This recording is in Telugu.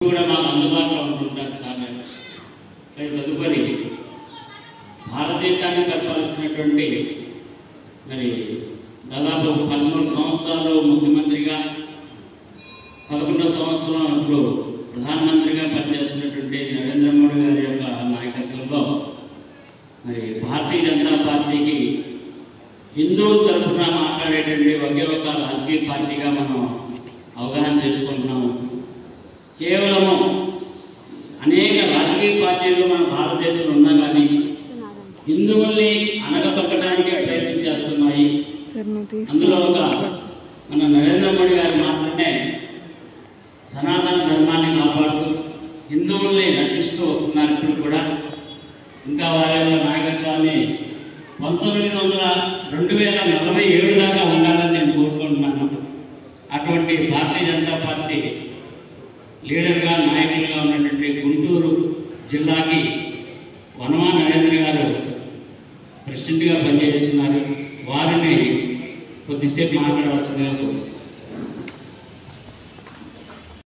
కూడా మాకు అందుబాటులో ఉంటుంటారు సార్. తదుపరి భారతదేశాన్ని తప్పాల్సినటువంటి మరి దాదాపు 13 సంవత్సరాలు ముఖ్యమంత్రిగా 11వ సంవత్సరం ఇప్పుడు ప్రధానమంత్రిగా పనిచేస్తున్నటువంటి నరేంద్ర మోడీ గారి యొక్క నాయకత్వంలో మరి భారతీయ జనతా పార్టీకి హిందువుల తరఫున మాట్లాడేటువంటి ఒకే ఒక రాజకీయ పార్టీగా మనం అవగాహన చేసుకుంటున్నాము. కేవలము అనేక రాజకీయ పార్టీలు మన భారతదేశంలో ఉన్నా కానీ హిందువుల్ని అనగతొక్కడానికి ప్రయత్నం చేస్తున్నాయి. అందులో ఒక మన నరేంద్ర మోడీ గారు మాత్రమే సనాతన ధర్మాన్ని కాపాడుతూ హిందువుల్ని రక్షిస్తూ వస్తున్నారు. ఇప్పుడు కూడా ఇంకా వారి యొక్క నాయకత్వాన్ని 2047 దాకా ఉండాలని నేను కోరుకుంటున్నాను. అటువంటి భారతీయ జనతా పార్టీ లీడర్గా నాయకులుగా ఉన్నటువంటి గుంటూరు జిల్లాకి వనమా నరేంద్ర గారు ప్రెసిడెంట్గా పనిచేస్తున్నారు. వారిని కొద్దిసేపు మాట్లాడవలసిందిగా